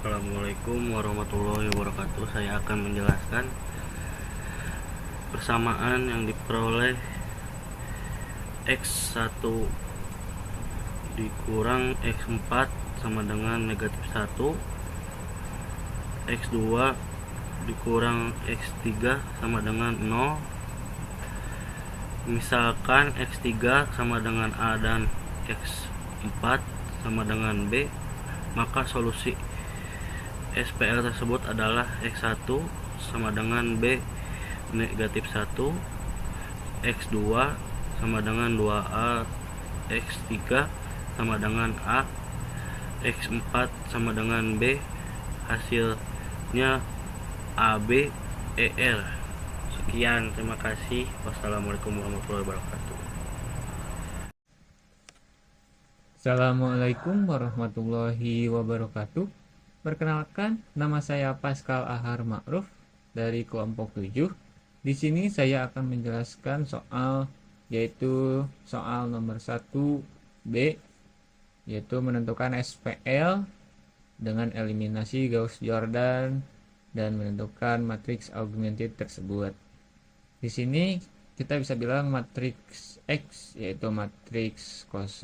Assalamualaikum warahmatullahi wabarakatuh. Saya akan menjelaskan persamaan yang diperoleh X1 dikurang X4 sama dengan negatif 1, X2 dikurang X3 sama dengan 0. Misalkan X3 sama dengan A dan X4 sama dengan B, maka solusi SPL tersebut adalah X1 sama dengan B negatif 1, X2 sama dengan 2A, X3 sama dengan A, X4 sama dengan B, hasilnya AB ER. Sekian, terima kasih. Wassalamualaikum warahmatullahi wabarakatuh. Assalamualaikum warahmatullahi wabarakatuh. Perkenalkan, nama saya Pascal Ahar Ma'ruf dari kelompok 7. Di sini saya akan menjelaskan soal yaitu soal nomor 1B, yaitu menentukan SPL dengan eliminasi Gauss-Jordan dan menentukan matriks augmented tersebut. Di sini kita bisa bilang matriks X yaitu matriks 00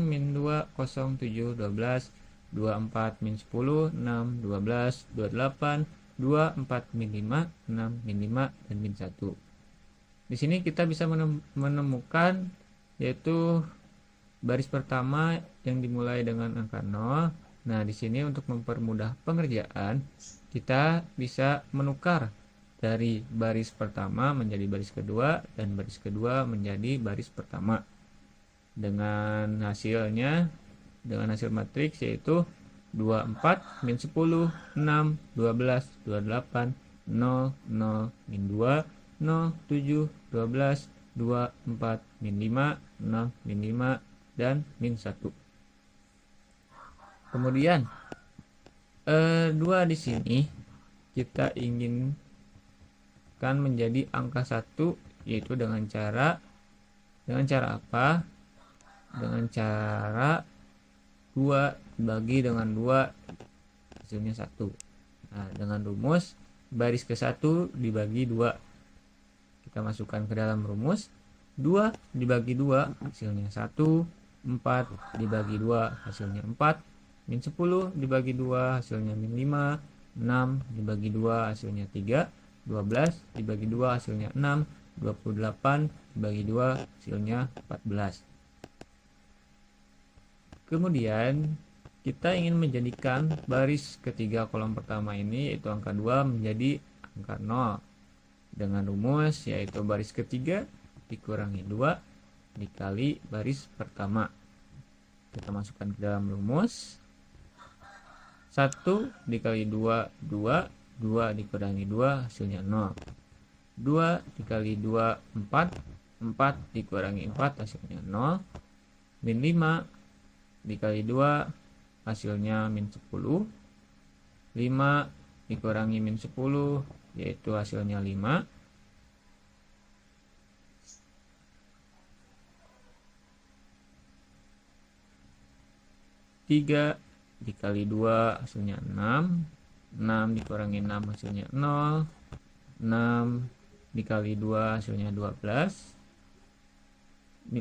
min 2 0 7 12 24 min 10 6 12 28 24 min 5 6 min 5 dan min 1. Di sini kita bisa menemukan yaitu baris pertama yang dimulai dengan angka 0. Nah, di sini untuk mempermudah pengerjaan, kita bisa menukar dari baris pertama menjadi baris kedua dan baris kedua menjadi baris pertama. Dengan hasilnya, dengan hasil matriks yaitu 24 min 10 6 12 28 0 0 min 2 0 7 12 24 min 5 6 min 5 dan min 1. Kemudian 2 di sini kita inginkan menjadi angka 1 yaitu dengan cara apa? Dengan cara 2 dibagi dengan 2 hasilnya 1. Nah, dengan rumus baris ke 1 dibagi 2. Kita masukkan ke dalam rumus 2 dibagi 2 hasilnya 1, 4 dibagi 2 hasilnya 4, min 10 dibagi 2 hasilnya min 5, 6 dibagi 2 hasilnya 3, 12 dibagi 2 hasilnya 6, 28 dibagi 2 hasilnya 14. Kemudian kita ingin menjadikan baris ketiga kolom pertama ini yaitu angka 2 menjadi angka 0 dengan rumus yaitu baris ketiga dikurangi 2 dikali baris pertama. Kita masukkan ke dalam rumus 1 dikali 2 2, 2 dikurangi 2 hasilnya 0, 2 dikali 2 4, 4 dikurangi 4 hasilnya 0, min 5 dikali 2 hasilnya min 10, 5 dikurangi min 10 yaitu hasilnya 5, 3 dikali 2 hasilnya 6, 6 dikurangi 6 hasilnya 0, 6 dikali 2 hasilnya 12,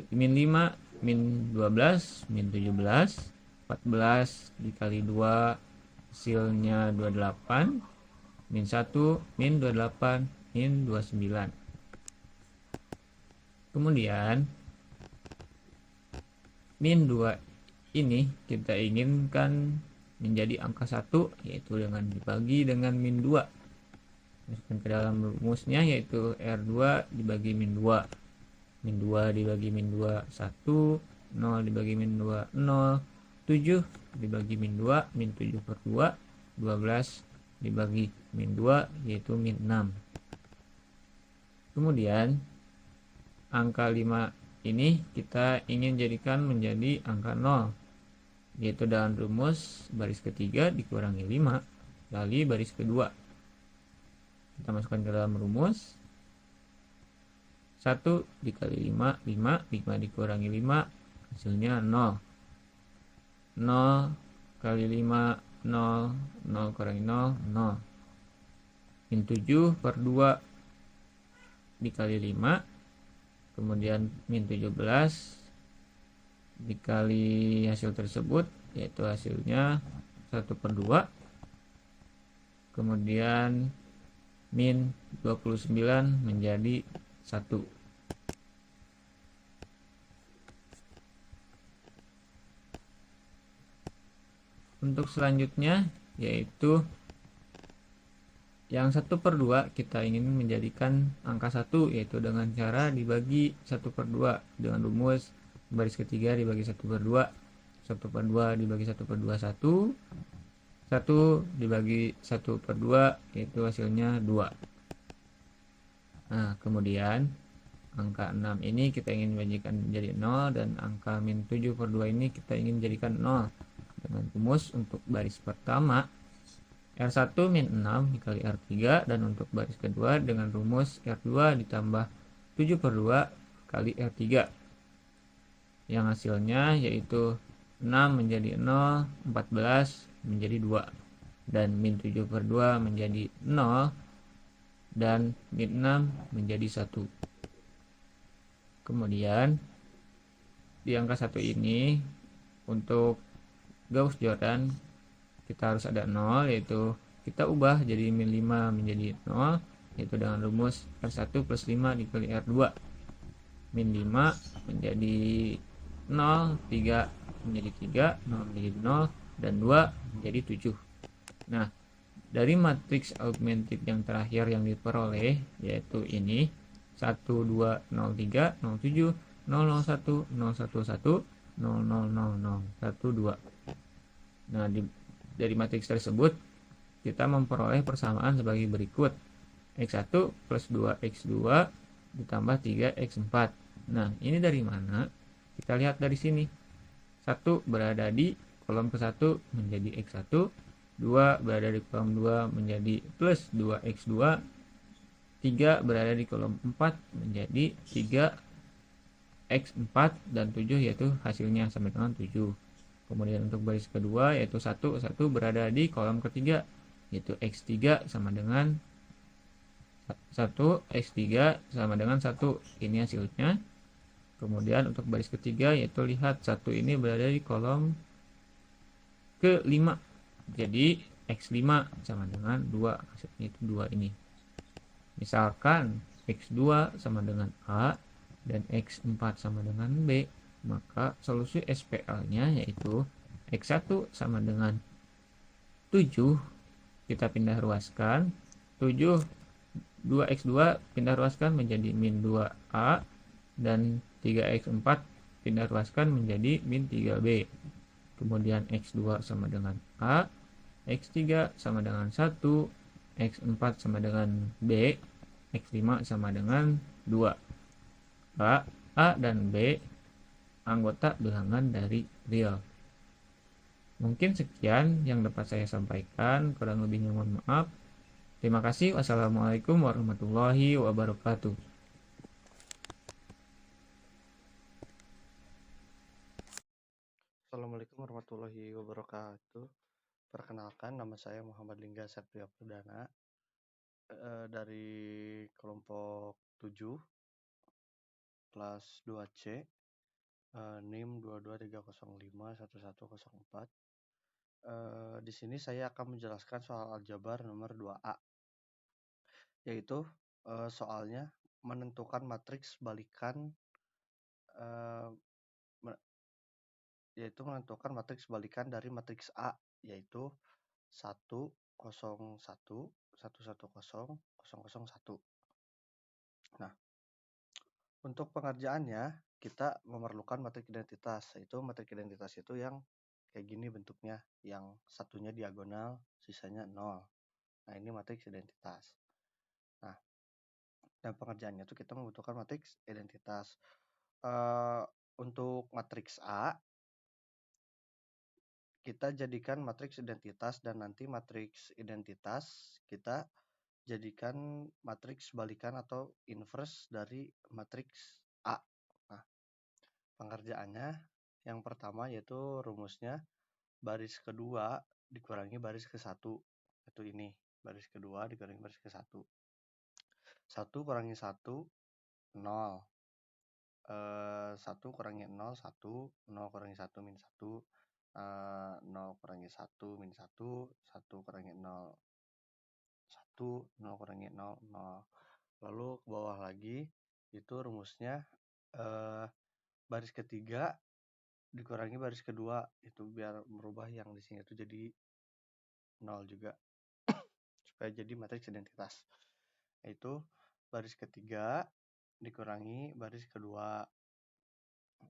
min 5 min 12 min 17, 14 dikali 2 hasilnya 28, min 1 min 28 min 29. Kemudian min 2 ini kita inginkan menjadi angka 1 yaitu dengan dibagi dengan min 2. Masukkan ke dalam rumusnya yaitu R2 dibagi min 2. Min 2 dibagi min 2 1, 0 dibagi min 2 0, 7 dibagi min 2 min 7 per 2, 12 dibagi min 2 yaitu min 6. Kemudian angka 5 ini kita ingin jadikan menjadi angka 0 yaitu dalam rumus baris ketiga dikurangi 5 kali baris kedua. Kita masukkan ke dalam rumus 1 dikali 5 5, 5 dikurangi 5 hasilnya 0, 0 kali 5 0, 0 kurangi 0, 0. Min 7 per 2 dikali 5, kemudian min 17 dikali hasil tersebut, yaitu hasilnya 1 per 2, kemudian min 29 menjadi 1. Untuk selanjutnya yaitu yang 1 per 2 kita ingin menjadikan angka 1, yaitu dengan cara dibagi 1 per 2 dengan rumus baris ketiga dibagi 1 per 2, 1 per 2 dibagi 1 per 2, 1 dibagi 1 per 2, yaitu hasilnya 2. Nah, kemudian angka 6 ini kita ingin menjadikan menjadi 0, dan angka min 7 per 2 ini kita ingin jadikan 0. Dengan rumus untuk baris pertama R1 min 6 dikali R3, dan untuk baris kedua dengan rumus R2 ditambah 7 per 2 kali R3, yang hasilnya yaitu 6 menjadi 0, 14 menjadi 2, dan min 7 per 2 menjadi 0, dan min 6 menjadi 1. Kemudian di angka 1 ini untuk Gauss Jordan kita harus ada 0, yaitu kita ubah jadi min 5 menjadi 0, yaitu dengan rumus R1 plus 5 dikali R2. Min 5 menjadi 0, 3 menjadi 3, 0 menjadi 0, dan 2 menjadi 7. Nah, dari matriks augmented yang terakhir yang diperoleh, yaitu ini 1, 2, 0, 3, 0, 7, 0, 0, 1, 0, 1, 1, 0, 0, 0, 0, 1, 2. Nah, dari matriks tersebut kita memperoleh persamaan sebagai berikut: X1 plus 2X2 ditambah 3X4. Nah, ini dari mana? Kita lihat dari sini. 1 berada di kolom ke-1 menjadi X1, 2 berada di kolom 2 menjadi plus 2X2, 3 berada di kolom 4 menjadi 3X4, dan 7 yaitu hasilnya sama dengan 7. Kemudian untuk baris kedua yaitu 1 berada di kolom ketiga, yaitu X3 sama dengan 1, X3 sama dengan 1. Ini hasilnya. Kemudian untuk baris ketiga yaitu lihat 1 ini berada di kolom ke-5. Jadi X5 sama dengan 2, hasilnya itu 2 ini. Misalkan X2 sama dengan A dan X4 sama dengan B, maka solusi SPL-nya yaitu X1 sama dengan 7, kita pindah ruaskan, 7 2X2 pindah ruaskan menjadi min 2A, dan 3X4 pindah ruaskan menjadi min 3B. Kemudian X2 sama dengan A, X3 sama dengan 1, X4 sama dengan B, X5 sama dengan 2. A dan B anggota bilangan dari real. Mungkin sekian yang dapat saya sampaikan, kurang lebihnya mohon maaf. Terima kasih. Wassalamualaikum warahmatullahi wabarakatuh. Assalamualaikum warahmatullahi wabarakatuh. Perkenalkan, nama saya Muhammad Lingga Satria Perdana, dari kelompok 7 kelas 2C, NIM 223051104. Di sini saya akan menjelaskan soal aljabar nomor 2A, yaitu soalnya menentukan matriks balikan dari matriks A, yaitu 1, 0, 1, 1, 1, 0, 0, 0, 1. Nah, untuk pengerjaannya kita memerlukan matriks identitas, yaitu matriks identitas itu yang kayak gini bentuknya, yang satunya diagonal, sisanya 0. Nah, ini matriks identitas. Nah, dan pengerjaannya itu kita membutuhkan matriks identitas. Untuk matriks A, kita jadikan matriks identitas, dan nanti matriks identitas kita jadikan matriks balikan atau inverse dari matriks A. Nah, pengerjaannya yang pertama yaitu rumusnya baris kedua dikurangi baris ke 1, itu ini baris kedua dikurangi baris ke 1. 1 kurangi 1 0. 1 kurangi 0 1, 0 kurangi 1 min 1, 0 kurangi 1 min 1, 1 kurangi 0 1, 0 kurangi 0 0. Lalu ke bawah lagi itu rumusnya baris ketiga dikurangi baris kedua, itu biar merubah yang di sini itu jadi 0 juga supaya jadi matriks identitas, yaitu baris ketiga dikurangi baris kedua,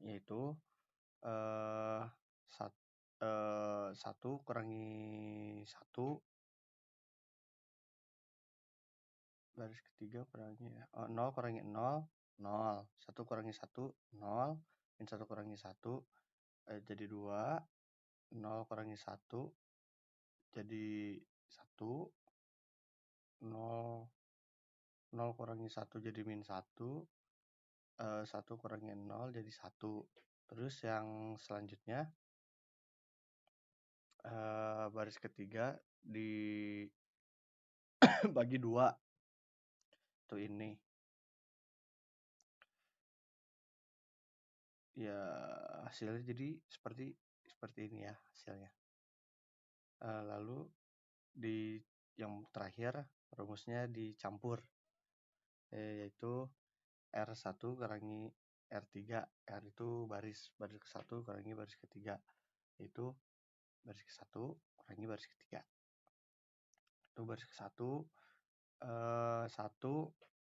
yaitu 1 kurangi 1 baris ketiga kurangi 0 kurangi 0 0, 1 kurangi 1 0, min 1 kurangi 1 jadi 2, 0 kurangi 1 jadi 1, 0 kurangi 1 jadi min 1, 1 kurangi 0 jadi 1. Terus yang selanjutnya baris ketiga dibagi 2, itu ini ya, hasilnya jadi seperti ini ya hasilnya. Lalu di yang terakhir rumusnya dicampur, yaitu R1 kurangi R3. R itu baris ke 1 kurangi baris ketiga, yaitu baris ke 1 kurangi baris ketiga. Itu baris ke 1 1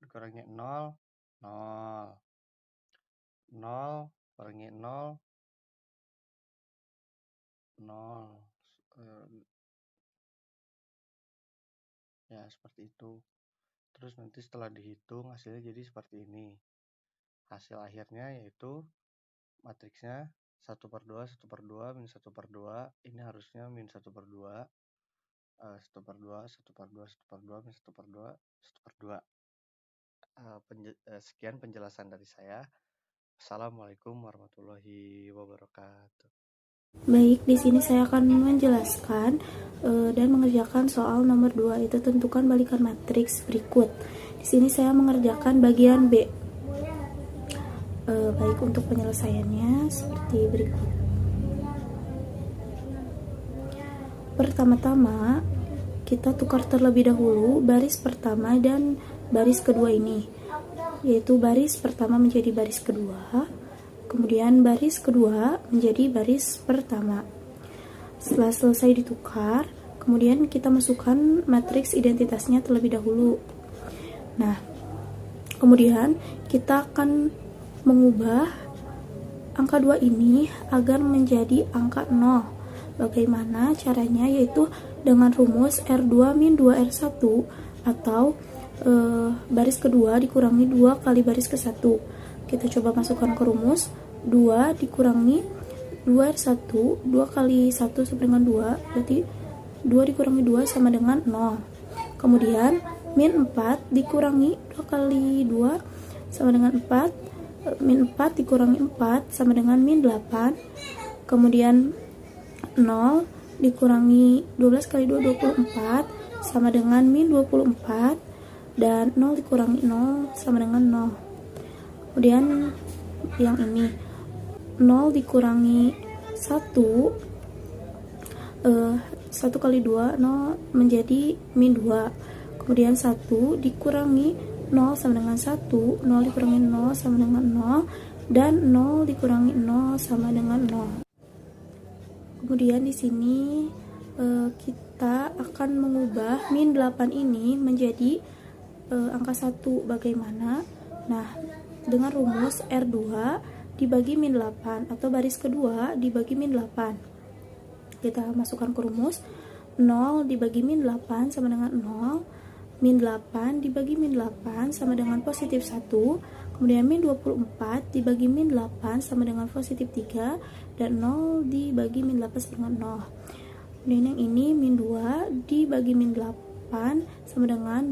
dikurangi 0 0, 0 kurangi 0 0, ya seperti itu. Terus nanti setelah dihitung hasilnya jadi seperti ini. Hasil akhirnya yaitu matriksnya 1/2 1/2 min 1/2, ini harusnya min 1/2, 1/2 1/2 1/2 min 1/2 1/2. Sekian penjelasan dari saya. Assalamualaikum warahmatullahi wabarakatuh. Baik, di sini saya akan menjelaskan dan mengerjakan soal nomor 2, itu tentukan balikan matriks berikut. Di sini saya mengerjakan bagian B. Baik, untuk penyelesaiannya seperti berikut. Pertama-tama kita tukar terlebih dahulu baris pertama dan baris kedua ini, yaitu baris pertama menjadi baris kedua, kemudian baris kedua menjadi baris pertama. Setelah selesai ditukar, kemudian kita masukkan matriks identitasnya terlebih dahulu. Nah, kemudian kita akan mengubah angka 2 ini agar menjadi angka 0. Bagaimana caranya? Yaitu dengan rumus R2 min 2R1 atau baris kedua dikurangi 2 kali baris ke 1. Kita coba masukkan ke rumus 2 dikurangi 2R1, 2 kali 1 sama dengan 2, berarti 2 dikurangi 2 sama dengan 0. Kemudian min 4 dikurangi 2 kali 2 sama dengan 4, min 4 dikurangi 4 sama dengan min 8. Kemudian 0 dikurangi 12 kali 2 24 sama dengan min 24, dan 0 dikurangi 0 sama dengan 0. Kemudian yang ini 0 dikurangi 1, 1 kali 2 0 menjadi min 2. Kemudian 1 dikurangi 0 sama dengan 1, 0 dikurangi 0 sama dengan 0, dan 0 dikurangi 0 sama dengan 0. Kemudian di sini kita akan mengubah min 8 ini menjadi angka 1. Bagaimana? Nah, dengan rumus R2 dibagi min 8 atau baris kedua dibagi min 8. Kita masukkan ke rumus 0 dibagi min 8 sama dengan 0, min 8 dibagi min 8 sama dengan positif 1, kemudian min 24 dibagi min 8 sama dengan positif 3, dan 0 dibagi min 8 sama dengan 0. Kemudian yang ini min 2 dibagi min 8 sama dengan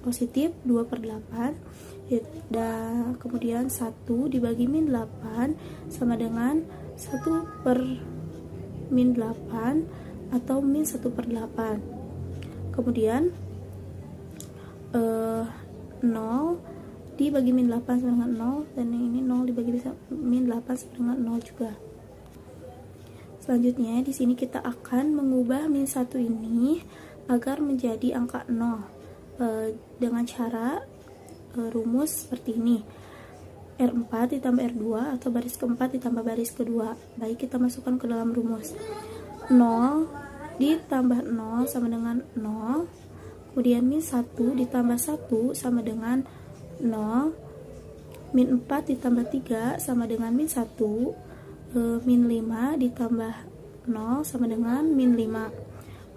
positif 2/8, dan kemudian 1 dibagi min 8 sama dengan 1/min 8, atau min 1/8. Kemudian 0 dibagi min 8 sama dengan 0, dan yang ini 0 dibagi min 8 sama dengan 0 juga. Selanjutnya di sini kita akan mengubah min 1 ini agar menjadi angka 0 dengan cara rumus seperti ini. R4 ditambah R2 atau baris keempat ditambah baris kedua. Baik, kita masukkan ke dalam rumus. 0 ditambah 0 sama dengan 0. Kemudian min 1 ditambah 1 sama dengan 0. Min 4 ditambah 3 sama dengan min 1. Min 5 ditambah 0 sama dengan min 5.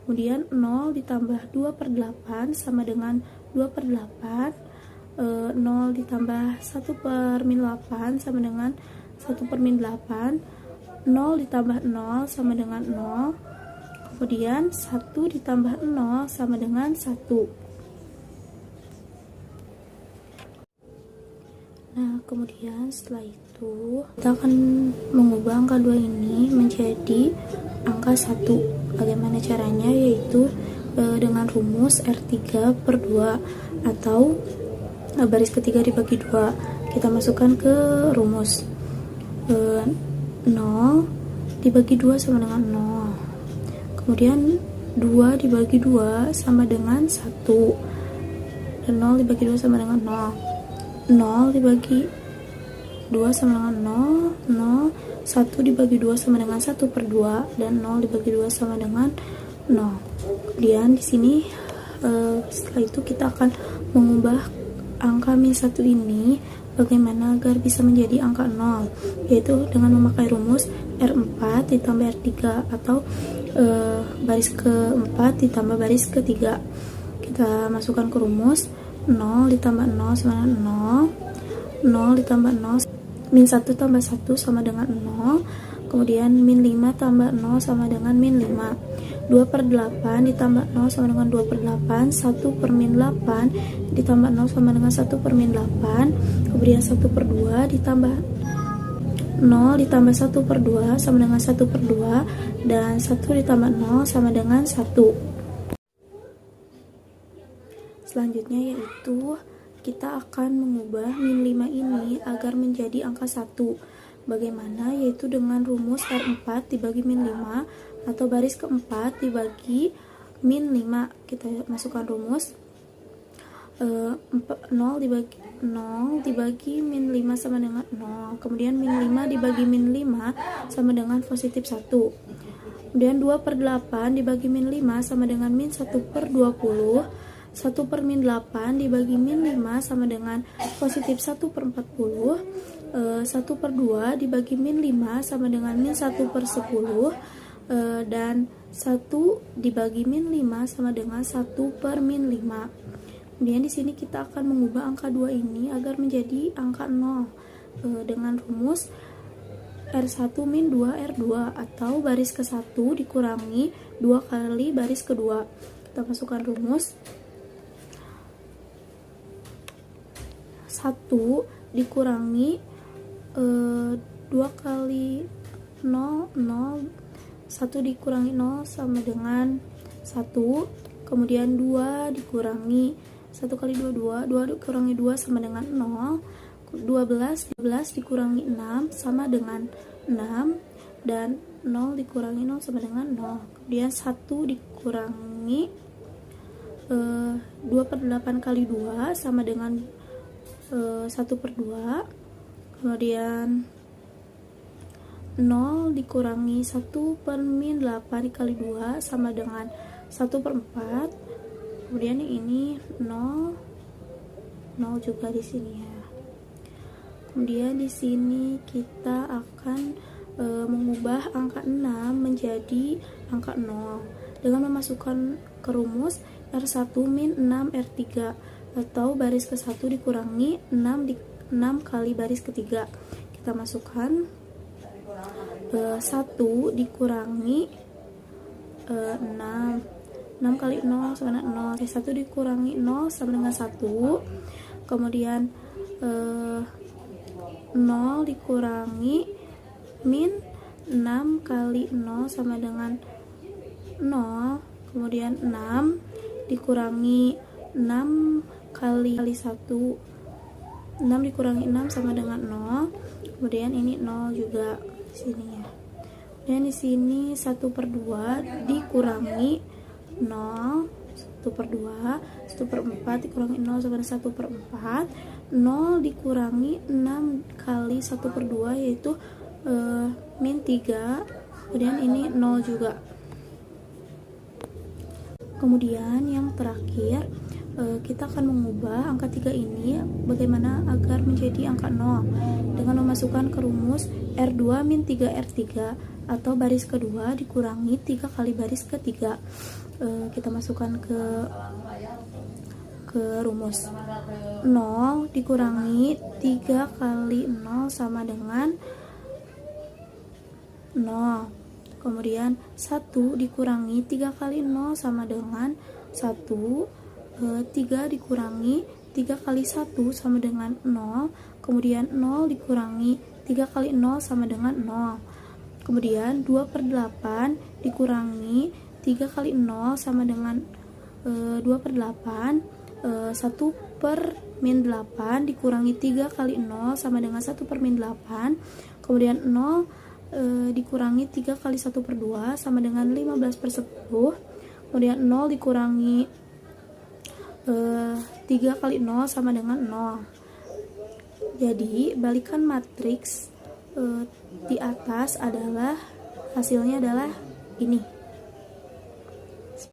Kemudian 0 ditambah 2/8 sama dengan 2/8. 0 ditambah 1 min 8 sama dengan 1 min 8. 0 ditambah 0 sama dengan 0. Kemudian 1 ditambah 0 sama dengan 1. Nah, kemudian setelah itu kita akan mengubah angka 2 ini menjadi angka 1. Bagaimana caranya? Yaitu dengan rumus R3/2 atau baris ketiga dibagi 2. Kita masukkan ke rumus. 0 dibagi 2 sama dengan 0. Kemudian 2 dibagi 2 sama dengan 1. Dan 0 dibagi 2 sama dengan 0. 0 dibagi 2 sama dengan 0. 1 dibagi 2 sama dengan 1/2, dan 0 dibagi 2 sama dengan 0. Kemudian di sini setelah itu kita akan mengubah angka min 1 ini bagaimana agar bisa menjadi angka 0, yaitu dengan memakai rumus R4 ditambah R3 atau baris keempat ditambah baris ketiga. Kita masukkan ke rumus. 0 ditambah 0 sama dengan 0. 0 ditambah 0, min 1 tambah 1 sama dengan 0. Kemudian min 5 tambah 0 sama dengan min 5. 2/8 ditambah 0 sama dengan 2/8. 1 min 8 ditambah 0 sama dengan 1 min 8. Kemudian 1/2 ditambah 0 ditambah 1/2 sama dengan 1/2, dan 1 ditambah 0 sama dengan 1. Selanjutnya yaitu kita akan mengubah min 5 ini agar menjadi angka 1. Bagaimana? Yaitu dengan rumus R4 dibagi min 5 atau baris keempat dibagi min 5. Kita masukkan rumus. 0 dibagi min 5 sama dengan 0. Kemudian min 5 dibagi min 5 sama dengan positif 1. Kemudian 2/8 dibagi min 5 sama dengan min 1/20. 1 min 8 dibagi min 5 sama dengan positif 1/40. 1/2 dibagi min 5 sama dengan min 1/10. Dan 1 dibagi min 5 sama dengan 1 min 5. Kemudian di sini kita akan mengubah angka 2 ini agar menjadi angka 0 dengan rumus R1 min 2 R2 atau baris ke-1 dikurangi 2 kali baris kedua. Kita masukkan rumus. 1 dikurangi 2 kali 0, 0. 1 dikurangi 0 sama dengan 1. Kemudian 2 dikurangi 1 kali 2, 2 dikurangi 2 sama dengan 0. 12 dikurangi 6 sama dengan 6. Dan 0 dikurangi 0 sama dengan 0. Kemudian 1 dikurangi 2/8 kali 2 sama dengan 1/2. Kemudian 0 dikurangi 1 min 8 dikali 2 sama dengan 1/4. Kemudian yang ini 0 juga di sini ya. Kemudian di sini kita akan mengubah angka 6 menjadi angka 0 dengan memasukkan ke rumus R1 min 6 R3 atau baris ke-1 dikurangi 6 kali baris ketiga. Kita masukkan 1 dikurangi 6. 6 kali 0 sama dengan 0. 1 dikurangi 0 sama dengan 1. Kemudian 0 dikurangi min 6 kali 0 sama dengan 0, kemudian 6 dikurangi 6 kali 1, 6 dikurangi 6 sama dengan 0, kemudian ini 0 juga di sini ya. Dan di sini 1/2 dikurangi 0, 1/2, 1/4 dikurangi 0 sama dengan 1/4, 0 dikurangi 6 kali 1/2 yaitu min 3, kemudian ini 0 juga. Kemudian yang terakhir kita akan mengubah angka 3 ini bagaimana agar menjadi angka 0 dengan memasukkan ke rumus R2 min 3R3 atau baris kedua dikurangi 3 kali baris ketiga. Kita masukkan ke rumus 0 dikurangi 3 kali 0 sama dengan 0, kemudian 1 dikurangi 3 kali 0 sama dengan 1, 3 dikurangi 3 kali 1 sama dengan 0, kemudian 0 dikurangi 3 kali 0 sama dengan 0, kemudian 2/8 dikurangi 3 kali 0 sama dengan 2/8, 1/-8 dikurangi 3 kali 0 sama dengan 1/-8, kemudian 0 dikurangi 3 kali 1/2 sama dengan 15/10, kemudian 0 dikurangi 3 kali 0 sama dengan 0. Jadi balikan matriks di atas adalah hasilnya adalah ini.